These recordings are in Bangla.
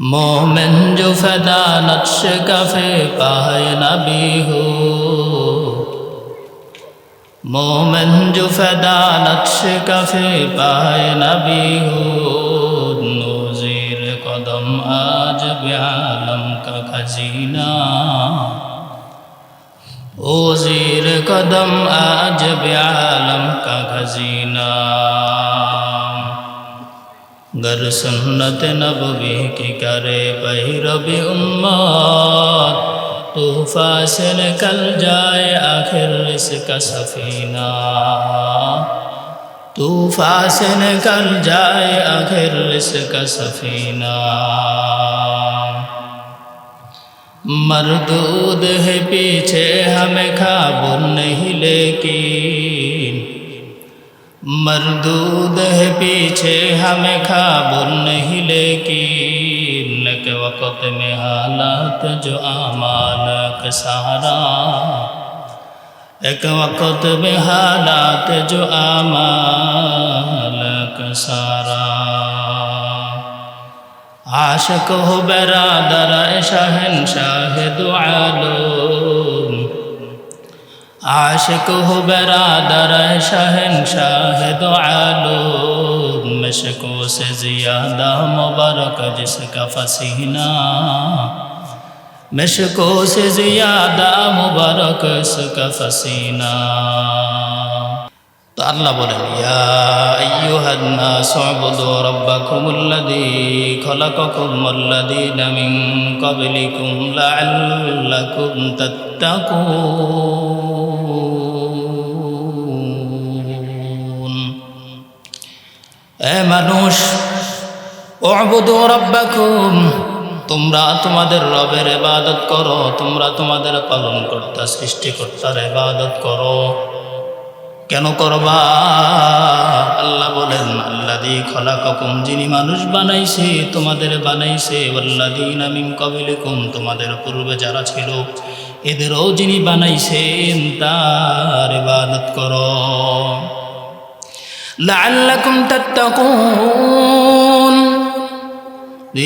मोमिन जो फदा नक्श कफे पाए नबी हो, मोमिन जो फदा नक्श कफे पाए नबी हो, नोज़ीर कदम आज ब्यालम का खजीना, ओ ज़ीर कदम आज ब्यालम का खजीना। गर सुन्नत नबवी की करे पैरवी उम्मत, तूफा से निकल जाए आखिर इसका सफीना, तूफा से निकल जाए आखिर इसका सफीना। मरदूद है पीछे हमें खाबू नहीं, लेकिन मरदूद है पीछे हमें खाबू नहीं, लेकिन के वक़्त में हालात जो आमाल का सहारा, एक वक़्त में हालात जो आमाल का सहारा। आशिक हो बरादर शहंशाह दो आलम, आशिक हो बरादर शहंशाह दो आलम, मशकों से ज़ियादा मुबारक जिसका फसीना, मशकों से ज़ियादा मुबारक इसका फसीना। तो अल्लाह बोलेन या अय्युहन नास उअबुदू रब्बकुमुल्लज़ी खलक़कुम वल्लज़ीना मिन क़ब्लिकुम लअल्लकुम तत्तक़ून। ए মানুষ উअবুদু রব্বাকুম, তোমরা তোমাদের রবের ইবাদত করো, তোমরা তোমাদের পালনকর্তা সৃষ্টিকর্তার ইবাদত করো। কেন করবা? আল্লাহ বলেন আল্লাযী খলাকাকুম, যিনি মানুষ বানাইছে, তোমাদের বানাইছে, ওয়াল্লাযীনা মিন ক্বাবলিকুম, তোমাদের পূর্বে যারা ছিল এদেরও যিনি বানাইছেন তার ইবাদত করো। লাআল্লাকুম তাত্তাকুন,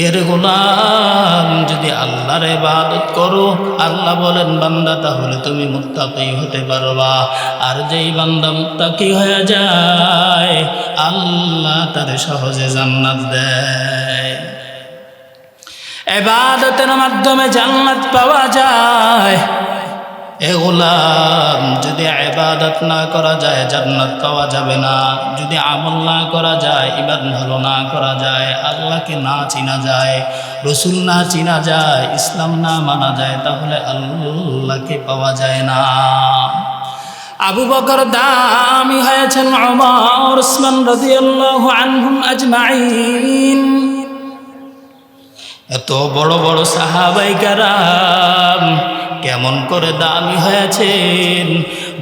এর গোলাম যদি আল্লাহর ইবাদত করো, আল্লাহ বলেন বান্দা তাহলে তুমি মুত্তাকি হতে পারবা। আর যেই বান্দা মুত্তাকি হয়ে যায় আল্লাহ তার সহজে জান্নাত দেয়। ইবাদতের মাধ্যমে জান্নাত পাওয়া যায়। এ গোলাম যদি ইবাদত না করা যায় জান্নাত পাওয়া যাবে না। যদি আমল না করা যায়, ইবাদত ভালো না করা যায়, আল্লাহকে না চিনা যায়, রসুল না চিনা যায়, ইসলাম না মানা যায়, তাহলে আল্লাহকে পাওয়া যায় না। আবু বকর দামি হয়েছেন ওমর উসমান রাদিয়াল্লাহু আনহুম আজমাইন। এত বড় বড় সাহাবায়ে কেরাম কেমন করে দামি হয়েছেন?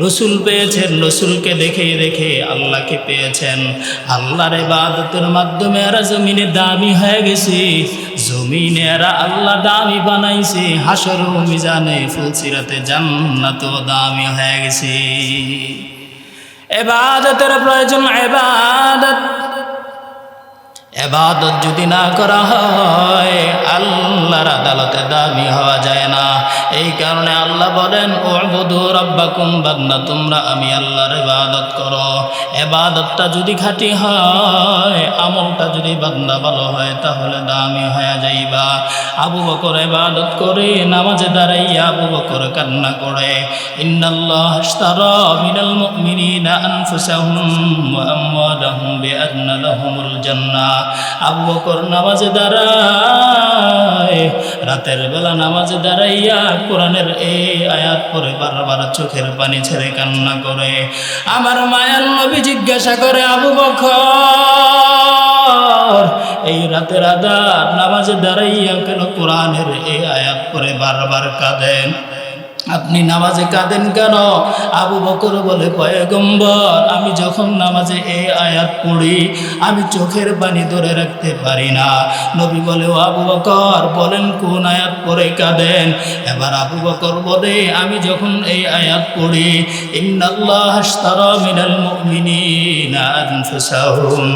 রসুল পেয়েছেন, রসুলকে দেখে দেখে আল্লাহকে পেয়েছেন। আল্লাহর ইবাদতের মাধ্যমে এরা জমিনে দামি হয়ে গেছে, জমিনে এরা আল্লাহ দামি বানাইছে, হাসর ও মিজানে ফুলসিরাতে জান্নাতও দামি হয়ে গেছে। ইবাদতের প্রয়োজন। ইবাদত যদি না করা হয় আল্লাহর আদালতে দামি হওয়া যায় না। এই কারণে আল্লাহ বলেন উ'বুদু রাব্বাকুম, বান্দা তোমরা আমি আল্লাহর ইবাদত করো। ইবাদতটা যদি খাঁটি হয়, আমলটা যদি বান্দা ভালো হয়, তাহলে দামি হয়ে যাইবা। আবু বকর ইবাদত করে নামাজে দাঁড়াইয়া আবু বকর কান্না করে, ইন্নাল্লাহ আশতারা মিনাল মুমিনিনা আনফুসাহুম ওয়া আমওয়ালাহুম বিআন্না লাহুমুল জান্নাহ। আবু বকর নামাজে দাঁড়ায়, রাতের বেলা নামাজে দাঁড়াইয়া কোরআনের এই আয়াত পড়ে বারবার চোখের পানি ছেড়ে কান্না করে। আমার মায়ার নবী জিজ্ঞাসা করে, আবু বকর এই রাতের আদার নামাজে দাঁড়াইয়া কেন কোরআনের এই আয়াত পড়ে বারবার কাঁদেন? আপনি নামাজে কাঁদেন কেন? আবু বকর বলে, পয়গম্বর আমি যখন নামাজে এই আয়াত পড়ি আমি চোখের পানি ধরে রাখতে পারি না। নবী বলে, ও আবু বকর বলেন কোন আয়াত পড়ে কাঁদেন? এবার আবু বকর বলে, আমি যখন এই আয়াত পড়ি, ইন্নাল্লাহ আশতারা মিনাল মুমিনিনা আনফুসাহুম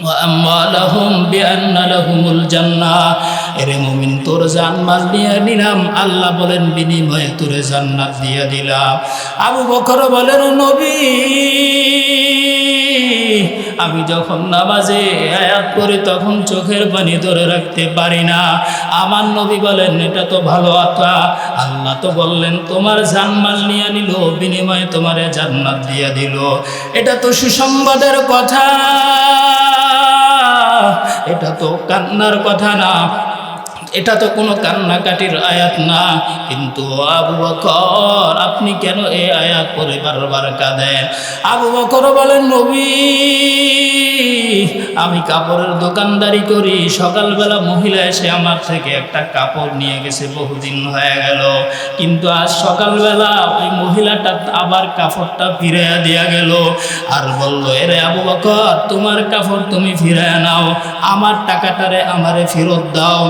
ওয়া আমওয়ালাহুম বিআন্না লাহুমুল জান্নাহ, এরে মুমিন তোর জানমাল দিয়ে নিলাম, আল্লাহ বলেন বিনিময়ে তোরে জান্নাত দিয়ে দিলাম। আবু বকর বলেন নবী আমি যখন নামাজে আয়াত পড়ি তখন চোখের পানি ধরে রাখতে পারি না। আমার নবী বলেন এটা তো ভালো কথা, আল্লাহ তো বললেন তোমার জানমাল নিয়ে নিল বিনিময়ে তোমারে জান্নাত দিয়ে দিল। এটা তো সুসংবাদের কথা, এটা তো কান্নার কথা না, এটা তো কোনো কান্নাকাটির আয়াত না। কিন্তু আবু বকর আপনি কেন এই আয়াত পড়ে বারবার কাঁদেন? আবু বকর বলেন নবী আমি কাপড়ের দোকানদারি করি, সকালবেলা মহিলা এসে আমার থেকে একটা কাপড় নিয়ে গেছে, বহুদিন হয়ে গেল, কিন্তু আজ সকালবেলা ওই মহিলাটা আবার কাপড়টা ফিরাইয়া দিয়া গেল আর বলল এরে আবু বকর তোমার কাপড় তুমি ফিরাইয়া নাও, আমার টাকাটারে আমারে ফেরত দাও।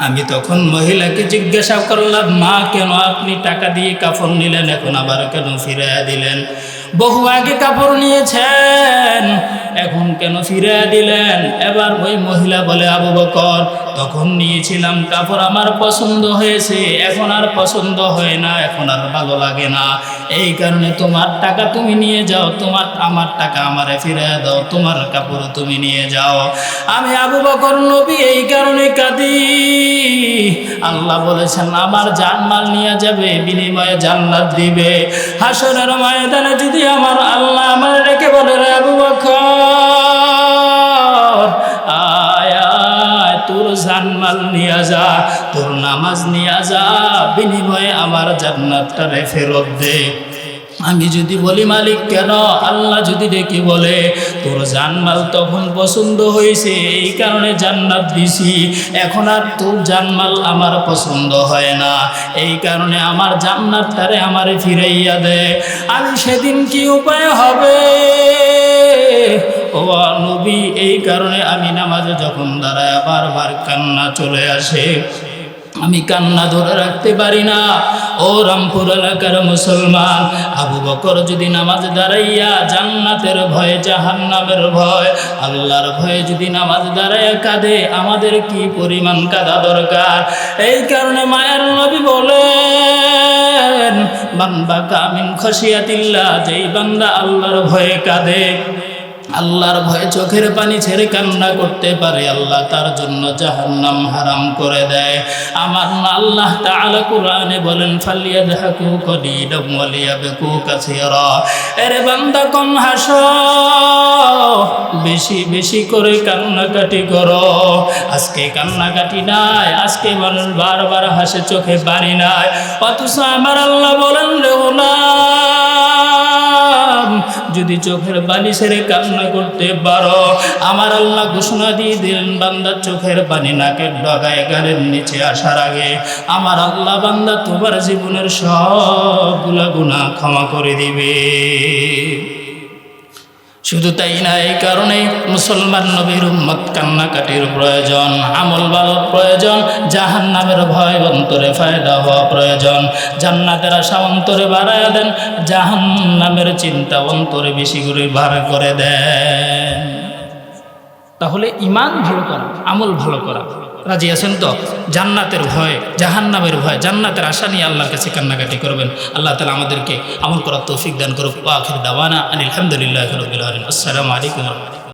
আমি তখন মহিলাকে জিজ্ঞাসা করলাম মা কেন আপনি টাকা দিয়ে কাপড় নিলেন, এখন আবার কেন ফিরাইয়া দিলেন? বহু আগে কাপড় নিয়েছেন, এখন কেন ফিরাইয়া দিলেন? এবার ওই মহিলা বলে আবু বকর তখন নিয়েছিলাম কাপড় আমার পছন্দ হয়েছে, এখন আর পছন্দ হয় না, এখন আর ভালো লাগে না, এই কারণে তোমার টাকা তুমি নিয়ে যাও, আমার টাকা আমারে ফিরাইয়া দাও, তোমার কাপড় তুমি নিয়ে যাও। আমি আবু বকর নবী এই কারণে কাঁদি, আল্লাহ বলেছেন আমার জানমাল নিয়ে যাবে বিনিময়ে জান্নাত দিবে। হাসরের ময়দানে যদি আমার আল্লাহ আমার রেখে বলে রে আবু বকর আয় আয় তোর জানমাল নিয়ে যা, তোর নামাজ নিয়ে যা, বিনিময়ে আমার জান্নাতটারে ফেরত দে। আমি যদি বলি মালিক কেন? আল্লাহ যদি ডেকে বলে তোর জানমাল তখন পছন্দ হয়েছে এই কারণে জান্নাত দিছি, এখন আর তোর জানমাল আমার পছন্দ হয় না, এই কারণে আমার জান্নাতটারে আমারে ফিরাইয়া দে। আমি সেদিন কি উপায় হবে ও নবী? এই কারণে আমি নামাজে যখন দাঁড়ায় বারবার কান্না চলে আসে, আমি কান্না ধরে রাখতে পারি না। ও রামপুর এলাকার মুসলমান, আবু বকর যদি নামাজ দাঁড়াইয়া জান্নাতের ভয় জাহান্নামের ভয় আল্লাহর ভয়ে যদি নামাজ দাঁড়াইয়া কাঁদে, আমাদের কি পরিমাণ কাঁদা দরকার? এই কারণে মায়ের নবী বলেন বান্দা কামিন খসিয়াতিল্লাহ, যেই বান্দা আল্লাহর ভয়ে কাঁদে, আল্লাহর ভয়ে চোখের পানি ছেড়ে কান্না করতে পারে, আল্লাহ তার জন্য জাহান্নাম হারাম করে দেয়। আমার আল্লাহ তাআলা কোরআনে বলেন ফালিয়াদহাকু কলিলাম ওয়ালিয়াবকু কাসীরা, এরে বান্দা কম হাসো, বেশি বেশি করে কান্নাকাটি করো। আজকে কান্নাকাটি নাই, আজকে মানুষ বারবার হাসে চোখে পানি নাই, অথচ আমার আল্লাহ বলেন রে গোলাম যদি চোখের পানি ছেড়ে কান্না করতে পারো, আমার আল্লাহ ঘোষণা দিয়ে দিলেন বান্দার চোখের পানি নাকের ডগায় গালের নিচে আসার আগে আমার আল্লাহ বান্দা তোমার জীবনের সবগুলা গুনাহ ক্ষমা করে দিবে। শুধু তাই না, এই কারণে মুসলমান নবীর উম্মত কান্নাকাটির প্রয়োজন, আমল ভালো প্রয়োজন, জাহান্নামের ভয় অন্তরে ফায়দা হওয়া প্রয়োজন, জান্নাতের আশা অন্তরে বাড়ায় দেন, জাহান্নামের চিন্তা অন্তরে বেশি করে বার করে দেন। তাহলে ঈমান ভালো করা, আমল ভালো করা, রাজি আছেন তো? জান্নাতের ভয় জাহান্নামের ভয়, জান্নাতের আশা নিয়ে আল্লাহর কাছে কান্নাকাটি করবেন। আল্লাহ তাআলা আমাদেরকে আমল করার তৌফিক দান করুক। ওয়া আখির দাওয়ানা আনিল হামদুলিল্লাহি রাব্বিল আলামিন। আসসালামু আলাইকুম।